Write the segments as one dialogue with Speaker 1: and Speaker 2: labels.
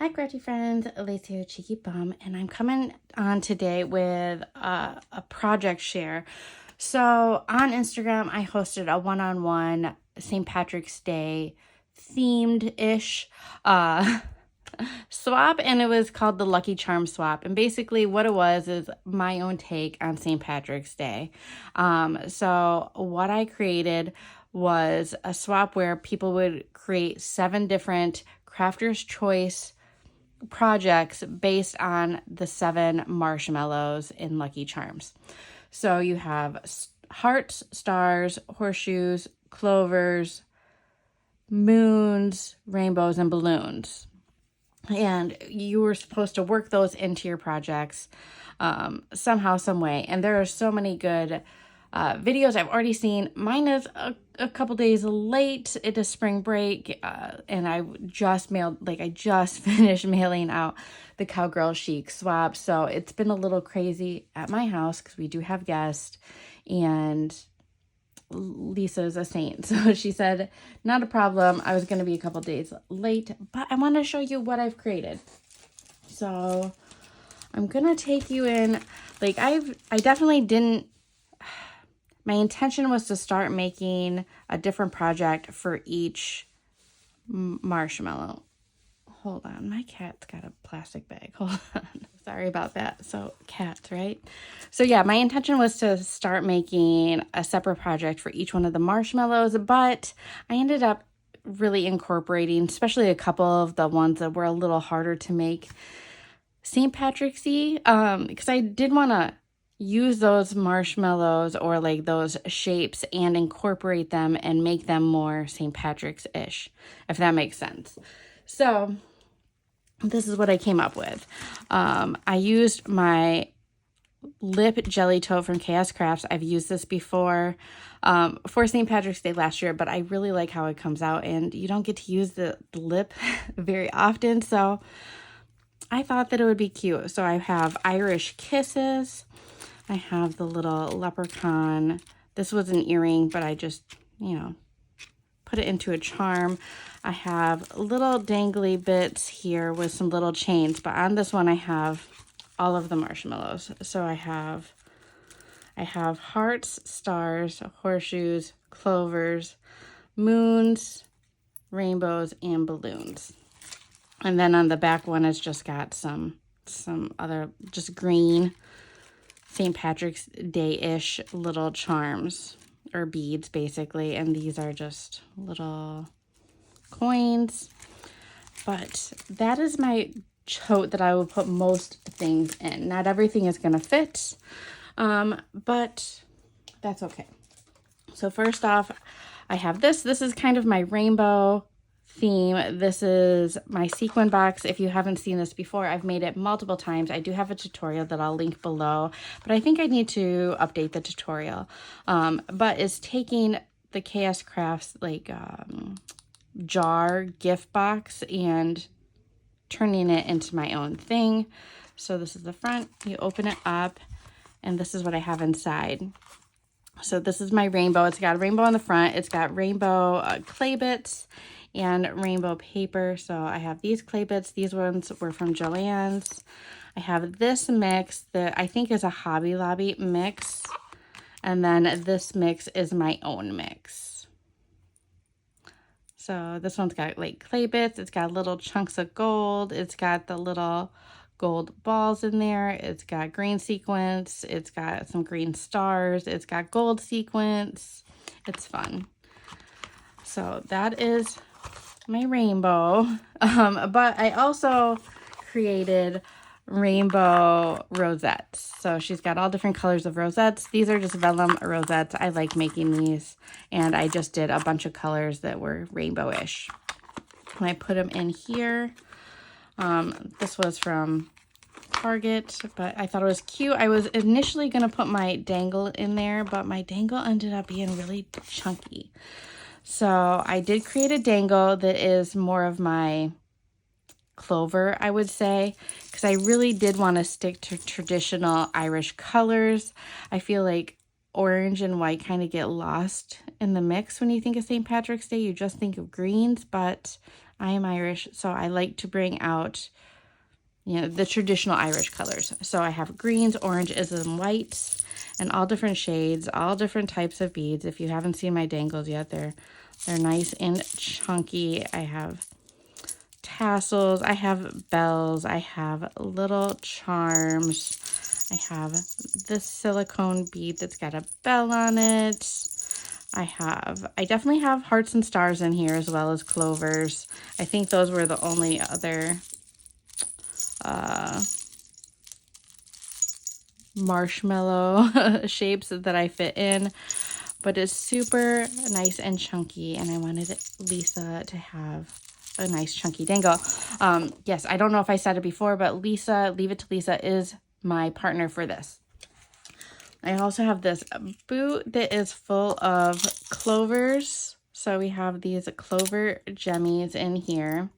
Speaker 1: Hi, Gretty friends, Lacey here, Cheeky Bum, and I'm coming on today with a project share. So on Instagram, I hosted a one-on-one St. Patrick's Day themed-ish swap, and it was called the Lucky Charm Swap. And basically what it was is my own take on St. Patrick's Day. So what I created was a swap where people would create 7 different Crafter's Choice projects based on the 7 marshmallows in Lucky Charms. So you have hearts, stars, horseshoes, clovers, moons, rainbows, and balloons. And you were supposed to work those into your projects somehow, some way. And there are so many good videos I've already seen. Mine is a couple days late. It is spring break, and I just finished mailing out the Cowgirl Chic swap. So it's been a little crazy at my house because we do have guests, and Lisa's a saint. So she said, not a problem. I was going to be a couple days late, but I want to show you what I've created. So I'm going to take you in, I definitely didn't, my intention was to start making a different project for each marshmallow. Hold on, my cat's got a plastic bag. Hold on. Sorry about that. So cats, right? So yeah, my intention was to start making a separate project for each one of the marshmallows, but I ended up really incorporating, especially a couple of the ones that were a little harder to make, St. Patrick's-y, because I did want to use those marshmallows or those shapes and incorporate them and make them more St. Patrick's-ish, if that makes sense. So this is what I came up with. I used my lip jelly tote from Chaos Crafts. I've used this before for St. Patrick's Day last year, but I really like how it comes out, and you don't get to use the lip very often, so I thought that it would be cute. So I have Irish Kisses. I have the little leprechaun. This was an earring, but I just, put it into a charm. I have little dangly bits here with some little chains, but on this one I have all of the marshmallows. So I have hearts, stars, horseshoes, clovers, moons, rainbows, and balloons. And then on the back one has just got some other just green St. Patrick's Day-ish little charms or beads basically, and these are just little coins. But that is my tote that I will put most things in. Not everything is gonna fit, but that's okay. So first off, I have this. This is kind of my rainbow theme. This is my sequin box. If you haven't seen this before, I've made it multiple times. I do have a tutorial that I'll link below, but I think I need to update the tutorial. But it's taking the Chaos Crafts jar gift box and turning it into my own thing. So this is the front. You open it up, and this is what I have inside. So this is my rainbow. It's got a rainbow on the front. It's got rainbow clay bits and rainbow paper. So I have these clay bits. These ones were from Joann's. I have this mix that I think is a Hobby Lobby mix. And then this mix is my own mix. So this one's got clay bits. It's got little chunks of gold. It's got the little gold balls in there. It's got green sequins. It's got some green stars. It's got gold sequins. It's fun. So that is my rainbow. But I also created rainbow rosettes. So she's got all different colors of rosettes. These are just vellum rosettes. I like making these, and I just did a bunch of colors that were rainbow-ish. And I put them in here. This was from Target, but I thought it was cute. I was initially going to put my dangle in there, but my dangle ended up being really chunky. So I did create a dangle that is more of my clover, I would say, because I really did want to stick to traditional Irish colors. I feel like orange and white kind of get lost in the mix when you think of St. Patrick's Day. You just think of greens, but I am Irish, so I like to bring out, you know, the traditional Irish colors. So I have greens, oranges, and whites, and all different shades, all different types of beads. If you haven't seen my dangles yet, they're nice and chunky. I have tassels, I have bells, I have little charms. I have this silicone bead that's got a bell on it. I definitely have hearts and stars in here, as well as clovers. I think those were the only other marshmallow shapes that I fit in, but it's super nice and chunky, and I wanted Lisa to have a nice chunky dangle. Yes, I don't know if I said it before, but Lisa, Leave It to Lisa, is my partner for this. I also have this boot that is full of clovers. So we have these clover jemmies in here.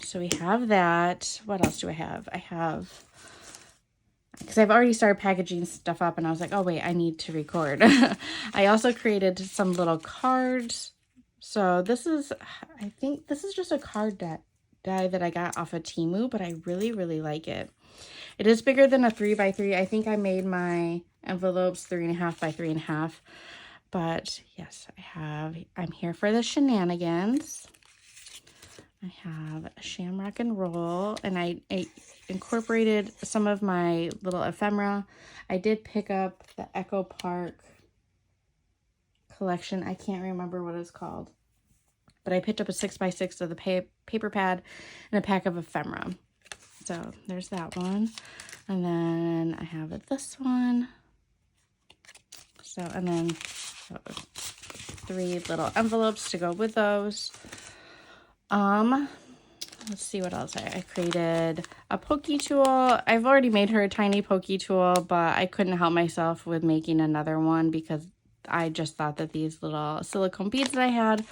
Speaker 1: So we have that. What else do I have? I have, because I've already started packaging stuff up and I was like, oh wait, I need to record. I also created some little cards. So this is, I think this is just a card die that I got off of Temu, but I really, really like it. It is bigger than a 3x3. I think I made my envelopes 3.5 by 3.5. But yes, I'm here for the shenanigans. I have a Shamrock and Roll, and I incorporated some of my little ephemera. I did pick up the Echo Park collection. I can't remember what it's called, but I picked up a 6x6 of the paper pad and a pack of ephemera. So there's that one. And then I have this one. So, and then 3 little envelopes to go with those. Let's see what else. I created a Pokey tool. I've already made her a tiny Pokey tool, but I couldn't help myself with making another one because I just thought that these little silicone beads that I had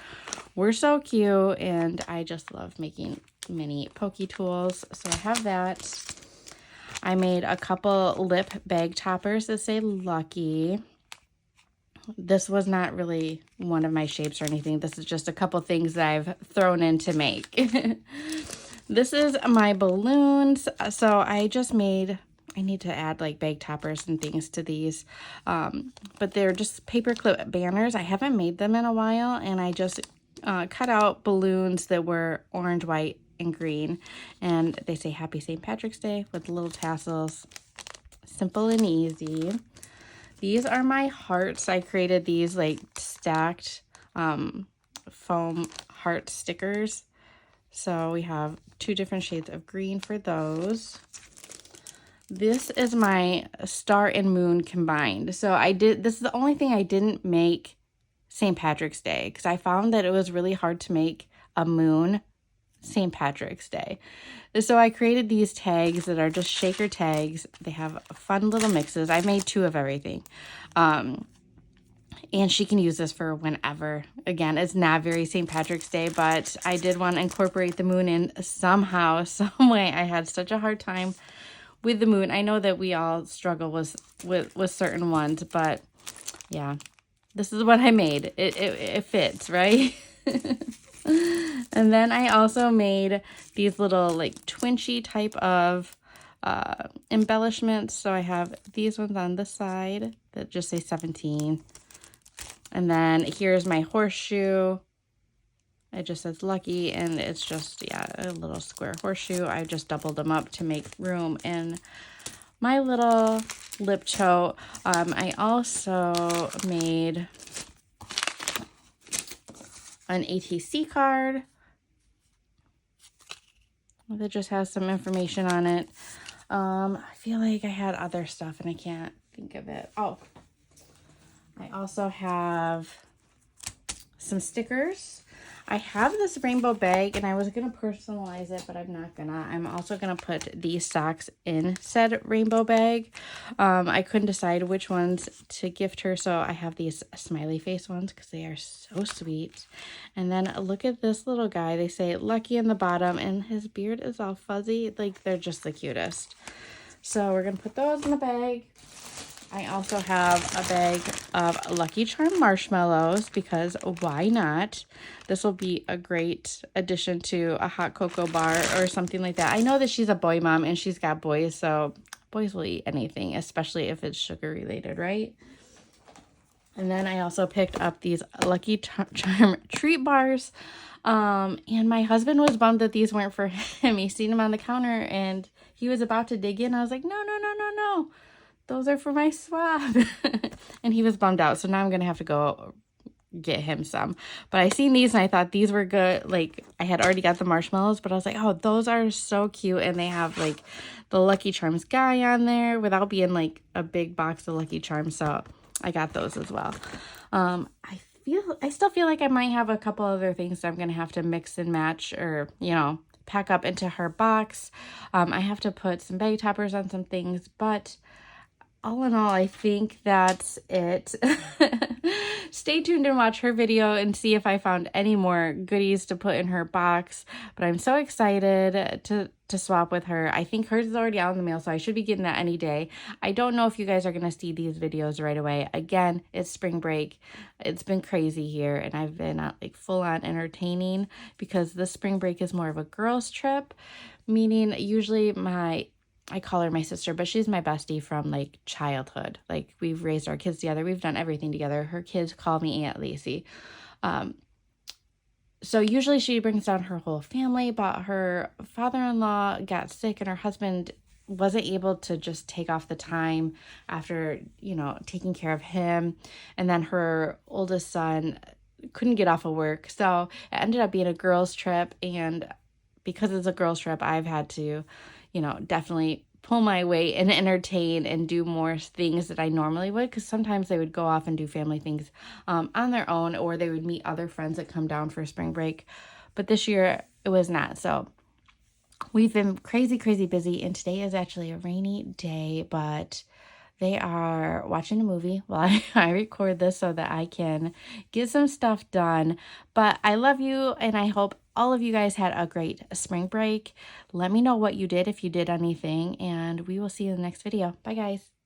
Speaker 1: were so cute, and I just love making mini Pokey tools. So I have that. I made a couple lip bag toppers that say Lucky. This was not really one of my shapes or anything. This is just a couple things that I've thrown in to make. This is my balloons. So I need to add like bag toppers and things to these. But they're just paperclip banners. I haven't made them in a while, and I just cut out balloons that were orange, white, and green. And they say Happy St. Patrick's Day with little tassels. Simple and easy. These are my hearts. I created these like stacked foam heart stickers. So we have 2 different shades of green for those. This is my star and moon combined. So this is the only thing I didn't make St. Patrick's Day, because I found that it was really hard to make a moon St. Patrick's Day. So I created these tags that are just shaker tags. They have fun little mixes. I made 2 of everything. And she can use this for whenever. Again, it's not very St. Patrick's Day, but I did want to incorporate the moon in somehow, some way. I had such a hard time with the moon. I know that we all struggle with certain ones, but yeah, this is what I made. It fits, right? And then I also made these little like twinchy type of embellishments. So I have these ones on the side that just say 17. And then here's my horseshoe. It just says Lucky, and it's just, yeah, a little square horseshoe. I just doubled them up to make room in my little lip tote. I also made an ATC card that just has some information on it. I feel like I had other stuff and I can't think of it. Oh, I also have some stickers. I have this rainbow bag, and I was going to personalize it, but I'm not going to. I'm also going to put these socks in said rainbow bag. I couldn't decide which ones to gift her, so I have these smiley face ones because they are so sweet. And then look at this little guy. They say Lucky in the bottom, and his beard is all fuzzy. Like, they're just the cutest. So we're going to put those in the bag. I also have a bag of Lucky Charm marshmallows because why not? This will be a great addition to a hot cocoa bar or something like that. I know that she's a boy mom and she's got boys, so boys will eat anything, especially if it's sugar related, right? And then I also picked up these Lucky Charm treat bars. And my husband was bummed that these weren't for him. He seen them on the counter and he was about to dig in. I was like, no, no, no, no, no. Those are for my swab. And he was bummed out. So now I'm going to have to go get him some. But I seen these and I thought these were good. Like, I had already got the marshmallows, but I was like, oh, those are so cute. And they have like the Lucky Charms guy on there without being like a big box of Lucky Charms. So I got those as well. I still feel like I might have a couple other things that I'm going to have to mix and match or, you know, pack up into her box. I have to put some bag toppers on some things, but all in all, I think that's it. Stay tuned and watch her video and see if I found any more goodies to put in her box. But I'm so excited to swap with her. I think hers is already out in the mail, so I should be getting that any day. I don't know if you guys are going to see these videos right away. Again, it's spring break. It's been crazy here, and I've been like full on entertaining because the spring break is more of a girls' trip, meaning usually I call her my sister, but she's my bestie from like childhood. Like we've raised our kids together. We've done everything together. Her kids call me Aunt Lacey. So usually she brings down her whole family, but her father-in-law got sick and her husband wasn't able to just take off the time after, you know, taking care of him. And then her oldest son couldn't get off of work. So it ended up being a girls' trip. And because it's a girls' trip, I've had to, you know, definitely pull my weight and entertain and do more things that I normally would, because sometimes they would go off and do family things on their own, or they would meet other friends that come down for spring break. But this year it was not. So we've been crazy busy, and today is actually a rainy day, but they are watching a movie while I record this so that I can get some stuff done. But I love you, and I hope all of you guys had a great spring break. Let me know what you did, if you did anything, and we will see you in the next video. Bye, guys.